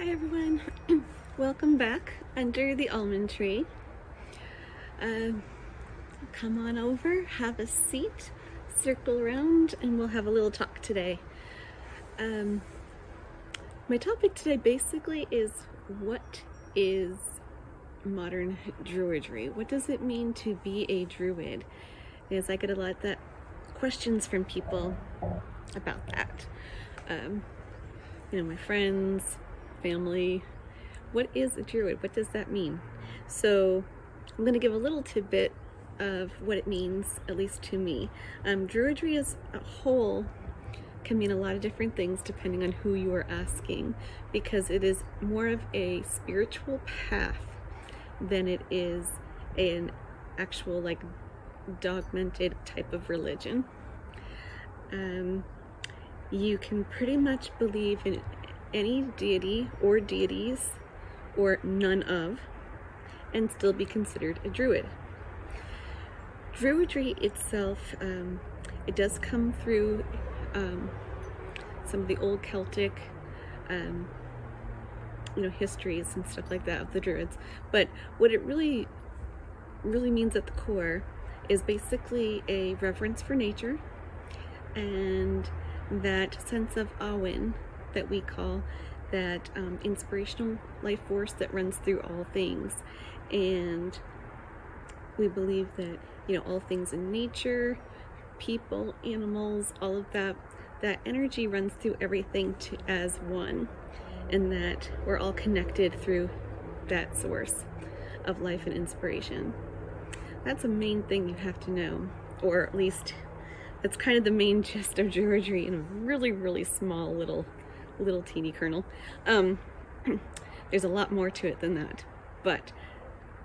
Hi everyone, welcome back under the almond tree. Come on over, have a seat, circle around, and we'll have a little talk today. My topic today basically is, what is modern druidry? What does it mean to be a druid? Because I get a lot of questions from people about that. My friends, family, what is a druid? What does that mean? So I'm going to give a little tidbit of what it means, at least to me. Druidry as a whole can mean a lot of different things depending on who you are asking, because it is more of a spiritual path than it is an actual dogmated type of religion. You can pretty much believe in any deity or deities or none of and still be considered a druid. Druidry itself, it does come through some of the old Celtic histories and stuff like that of the druids, but what it really means at the core is basically a reverence for nature and that sense of Awen that we call that inspirational life force that runs through all things. And we believe that all things in nature, people, animals, all of that energy runs through everything as one, and that we're all connected through that source of life and inspiration. That's a main thing you have to know, or at least that's kind of the main gist of druidry in a really small little teeny kernel. There's a lot more to it than that, but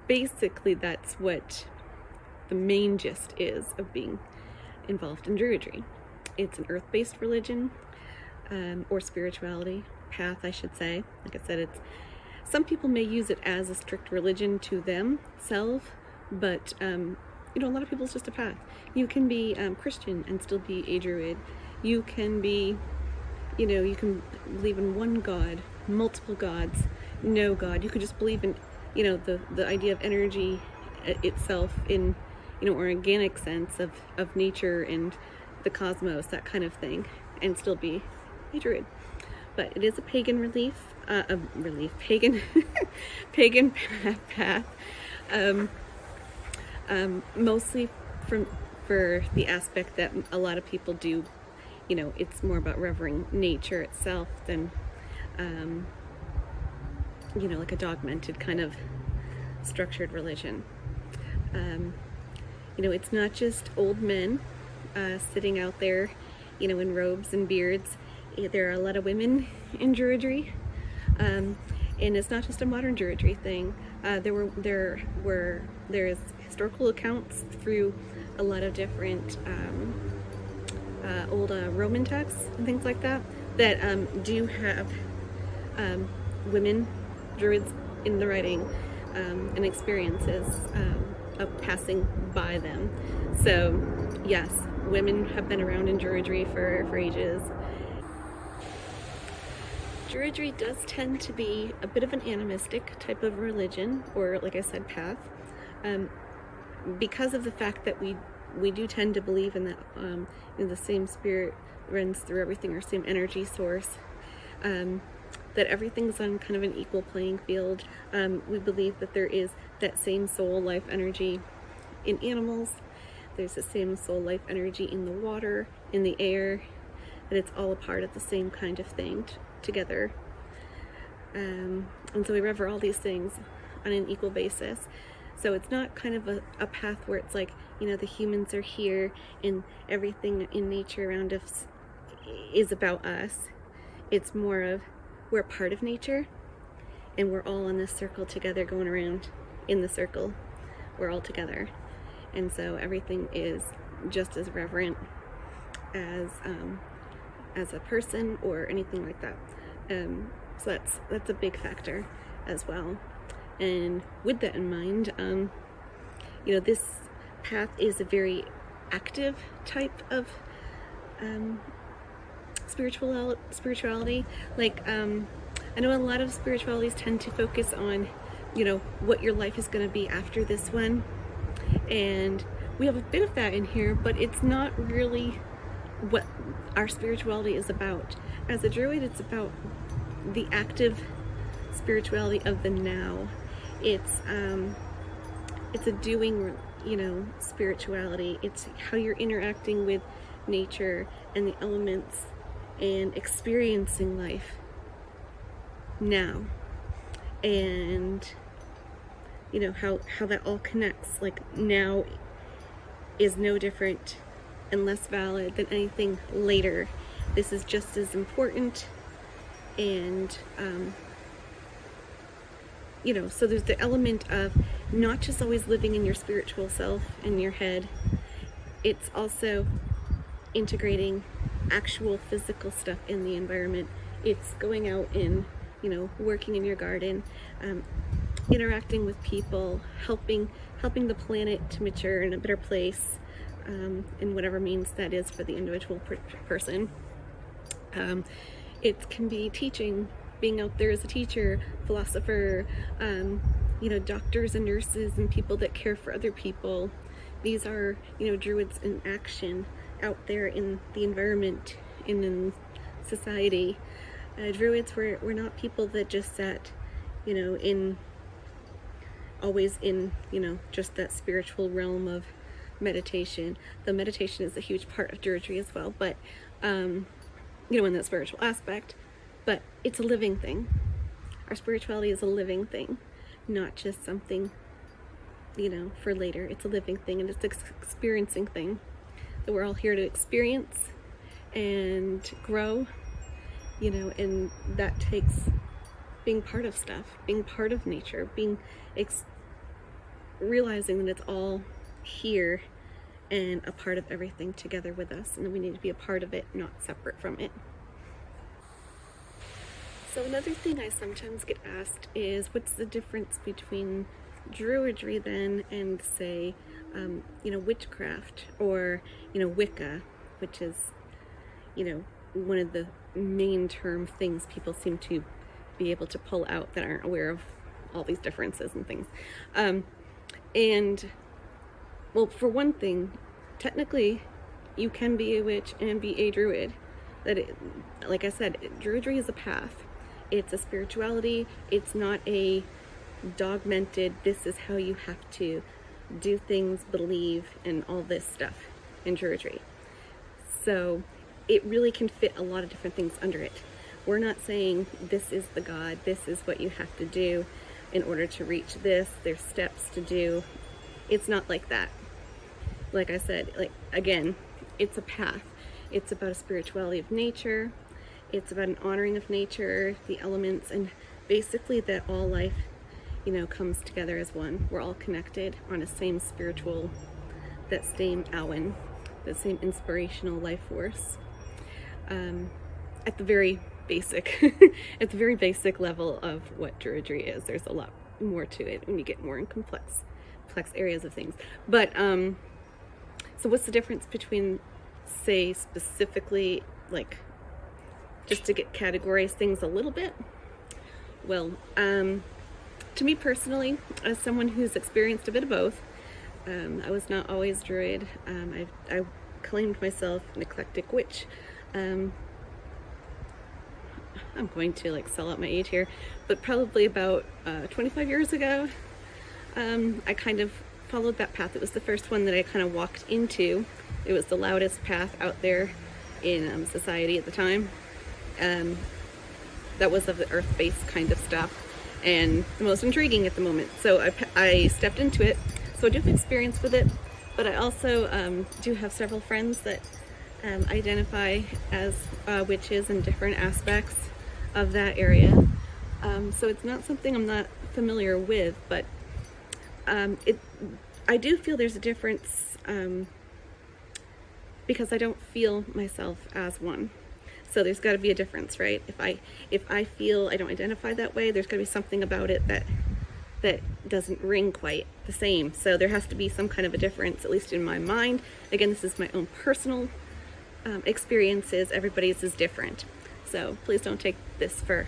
basically that's what the main gist is of being involved in druidry. It's an earth-based religion, or spirituality path, I should say. Like I said, some people may use it as a strict religion to themselves, but a lot of people, it's just a path. You can be Christian and still be a druid. You can be, you can believe in one God, multiple gods, no God. You could just believe in, the idea of energy itself in, organic sense of nature and the cosmos, that kind of thing, and still be a druid. But it is a pagan pagan pagan path. Mostly for the aspect that a lot of people do, it's more about revering nature itself than, like a dogmated kind of structured religion. It's not just old men sitting out there, in robes and beards. There are a lot of women in druidry, and it's not just a modern druidry thing. There's historical accounts through a lot of different old Roman texts and things like that do have women druids in the writing and experiences of passing by them. So yes, women have been around in druidry for ages. Druidry does tend to be a bit of an animistic type of religion, or like I said, path, because of the fact that we do tend to believe in that in the same spirit runs through everything, or same energy source, that everything's on kind of an equal playing field. We believe that there is that same soul life energy in animals. There's the same soul life energy in the water, in the air, that it's all a part of the same kind of thing together. And so we revere all these things on an equal basis. So it's not kind of a path where it's like, the humans are here and everything in nature around us is about us. It's more of, we're part of nature and we're all in this circle together, going around in the circle. We're all together. And so everything is just as reverent as a person or anything like that. So that's a big factor as well. And with that in mind, this path is a very active type of spirituality. Like I know a lot of spiritualities tend to focus on, you know, what your life is going to be after this one. And we have a bit of that in here, but it's not really what our spirituality is about. As a druid, it's about the active spirituality of the now. It's a doing, you know, spirituality. It's how you're interacting with nature and the elements and experiencing life now. And you know, how that all connects. Like, now is no different and less valid than anything later. This is just as important. And you know, so there's the element of not just always living in your spiritual self in your head. It's also integrating actual physical stuff in the environment. It's going out and, you know, working in your garden, interacting with people, helping the planet to mature in a better place, in whatever means that is for the individual person. It can be teaching, being out there as a teacher, philosopher, you know, doctors and nurses and people that care for other people. These are, you know, druids in action out there in the environment, in society. Druids were not people that just sat, you know, always in, you know, just that spiritual realm of meditation. The meditation is a huge part of Druidry as well, but, you know, in that spiritual aspect, but it's a living thing. Our spirituality is a living thing, not just something, you know, for later. It's a living thing, and it's an experiencing thing that we're all here to experience and grow, you know, and that takes being part of stuff, being part of nature, realizing that it's all here and a part of everything together with us, and we need to be a part of it, not separate from it. So another thing I sometimes get asked is, what's the difference between Druidry then and, say, you know, witchcraft, or, you know, Wicca, which is, you know, one of the main term things people seem to be able to pull out that aren't aware of all these differences and things. And, well, for one thing, technically, you can be a witch and be a druid. Like I said, Druidry is a path. It's a spirituality. It's not a dogmented, this is how you have to do things, believe, and all this stuff in Druidry. So it really can fit a lot of different things under it. We're not saying this is the God, this is what you have to do in order to reach this, there's steps to do. It's not like that. Like I said, like, again, it's a path. It's about a spirituality of nature. It's about an honoring of nature, the elements, and basically that all life, you know, comes together as one. We're all connected on a same spiritual, that same Awen, that same inspirational life force. At the very basic, at the very basic level of what Druidry is. There's a lot more to it when you get more in complex areas of things. But so what's the difference between, say, specifically, like, just to get categorized things a little bit? Well, to me personally, as someone who's experienced a bit of both, I was not always druid. I claimed myself an eclectic witch. I'm going to, like, sell out my age here, but probably about 25 years ago, I kind of followed that path. It was the first one that I kind of walked into. It was the loudest path out there in society at the time. That was of the earth-based kind of stuff, and the most intriguing at the moment. So I stepped into it. So I do have experience with it, but I also do have several friends that identify as witches in different aspects of that area. So it's not something I'm not familiar with, but I do feel there's a difference because I don't feel myself as one. So there's got to be a difference, right? If I feel I don't identify that way, there's got to be something about it that doesn't ring quite the same. So there has to be some kind of a difference, at least in my mind. Again, this is my own personal experiences. Everybody's is different. So please don't take this for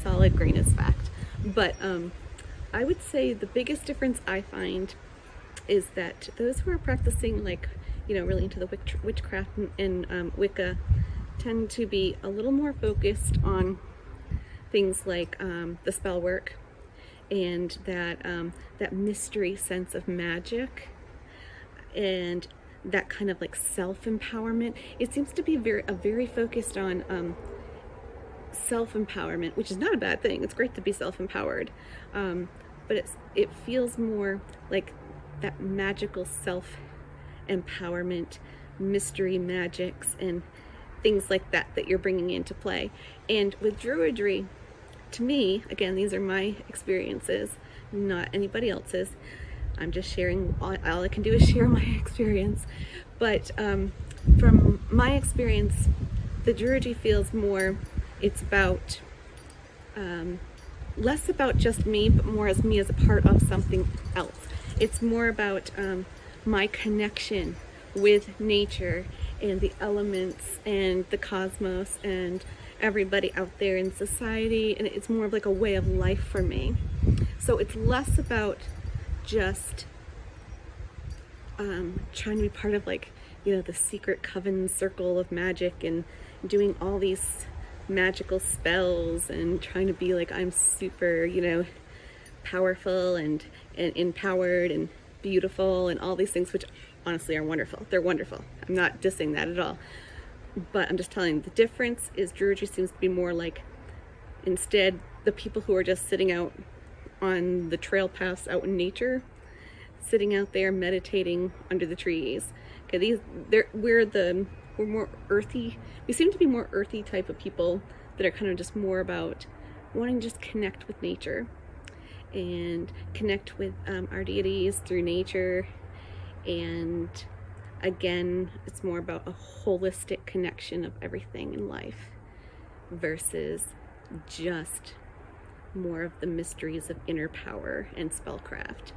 solid grain is fact. But I would say the biggest difference I find is that those who are practicing, like, you know, really into the witchcraft and Wicca, tend to be a little more focused on things like the spell work and that mystery sense of magic and that kind of like self-empowerment. It seems to be very focused on self-empowerment, which is not a bad thing. It's great to be self-empowered, but it feels more like that magical self-empowerment, mystery magics and things like that you're bringing into play. And with Druidry, to me, again, these are my experiences, not anybody else's. I'm just sharing, all I can do is share my experience. But from my experience, the Druidry feels more, it's about, less about just me, but more as me as a part of something else. It's more about my connection with nature and the elements and the cosmos and everybody out there in society, and it's more of like a way of life for me. So it's less about just trying to be part of, like, you know, the secret coven circle of magic and doing all these magical spells and trying to be like I'm super, you know, powerful and empowered and beautiful and all these things, which honestly are wonderful. They're wonderful. I'm not dissing that at all. But I'm just telling you, the difference is Druidry seems to be more like, instead, the people who are just sitting out on the trail paths out in nature, sitting out there meditating under the trees. Okay, we're more earthy. We seem to be more earthy type of people that are kind of just more about wanting to just connect with nature and connect with our deities through nature. And again, it's more about a holistic connection of everything in life versus just more of the mysteries of inner power and spellcraft.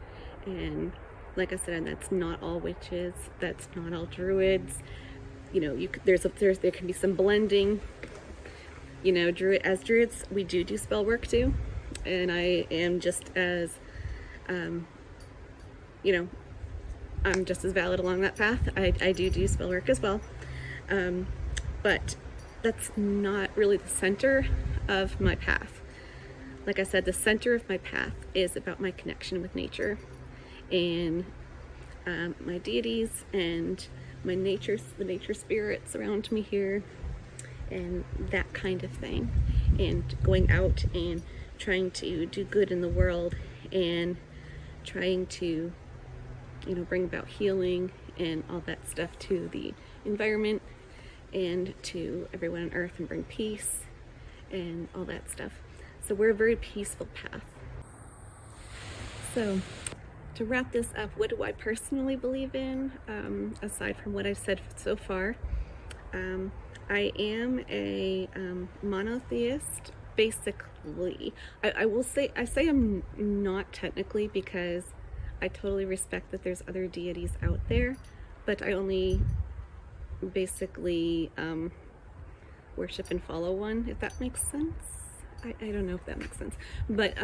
And like I said, that's not all witches, that's not all druids. You know, there can be some blending. You know, as druids, we do spell work too, and I am just as, you know, I'm just as valid along that path. I do spell work as well, but that's not really the center of my path. Like I said, the center of my path is about my connection with nature and my deities and the nature spirits around me here and that kind of thing, and going out and trying to do good in the world and trying to, you know, bring about healing and all that stuff to the environment and to everyone on earth and bring peace and all that stuff. So we're a very peaceful path. So to wrap this up, what do I personally believe in, aside from what I've said so far? I am a monotheist, basically. I will say, I'm not technically, because I totally respect that there's other deities out there, but I only basically worship and follow one, if that makes sense. I don't know if that makes sense, but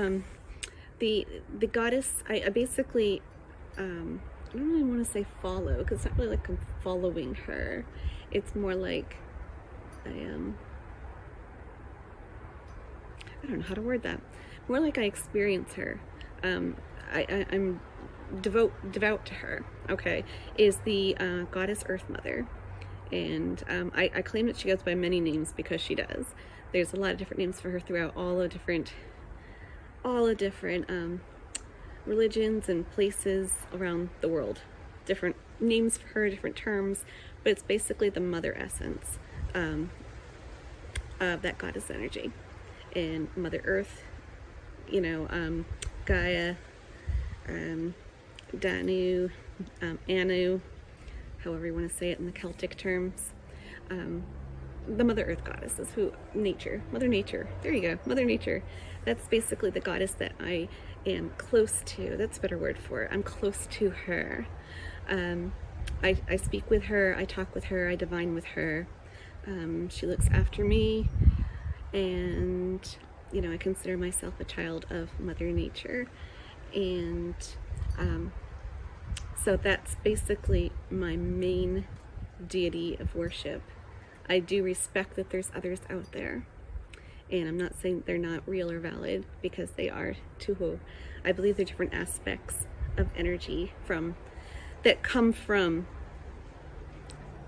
the goddess, I basically, I don't really want to say follow, because it's not really like I'm following her. It's more like I don't know how to word that. More like I experience her. I'm devout to her. Okay, is the goddess Earth Mother, and I claim that she goes by many names because she does. There's a lot of different names for her throughout all the different religions and places around the world. Different names for her, different terms, but it's basically the mother essence of that goddess energy. And Mother Earth, you know, Gaia, Danu, Anu, however you want to say it in the Celtic terms. The Mother Earth goddess is Mother Nature. There you go, Mother Nature. That's basically the goddess that I am close to. That's a better word for it. I'm close to her. I speak with her, I talk with her, I divine with her. She looks after me, and I consider myself a child of Mother Nature, and so that's basically my main deity of worship. I do respect that there's others out there, and I'm not saying they're not real or valid, because they are too. I believe they're different aspects of energy that come from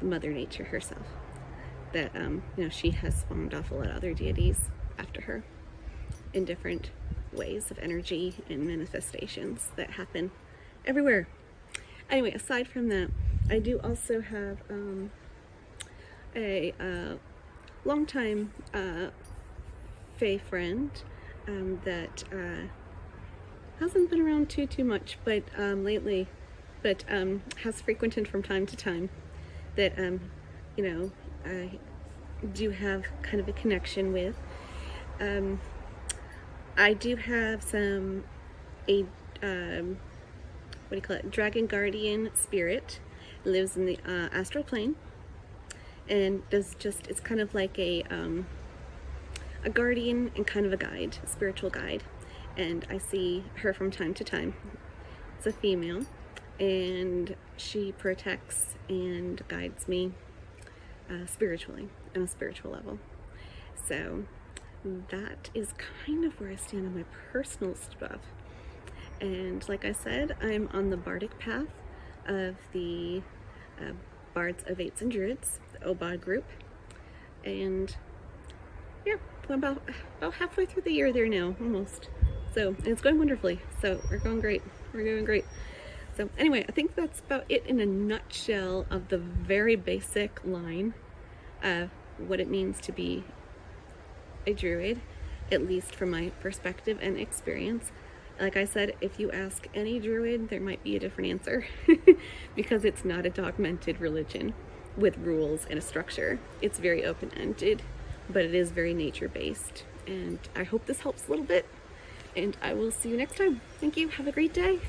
Mother Nature herself. That she has spawned off a lot of other deities after her in different ways of energy and manifestations that happen everywhere. Anyway, aside from that, I do also have a longtime Fae friend that hasn't been around too much, but lately, but has frequented from time to time. That I do have kind of a connection with. I do have what do you call it? Dragon guardian spirit, lives in the astral plane, and it's kind of like a guardian and kind of a guide, a spiritual guide. And I see her from time to time. It's a female, and she protects and guides me spiritually, on a spiritual level. So that is kind of where I stand on my personal stuff. And like I said, I'm on the bardic path of the Bards of Eights and Druids, the OBOD group. And yeah, I'm about halfway through the year there now, almost. So, and it's going wonderfully. So we're going great. We're doing great. So anyway, I think that's about it in a nutshell of the very basic line of what it means to be a druid, at least from my perspective and experience. Like I said, if you ask any druid, there might be a different answer because it's not a dogmated religion with rules and a structure. It's very open-ended, but it is very nature-based. And I hope this helps a little bit, and I will see you next time. Thank you. Have a great day.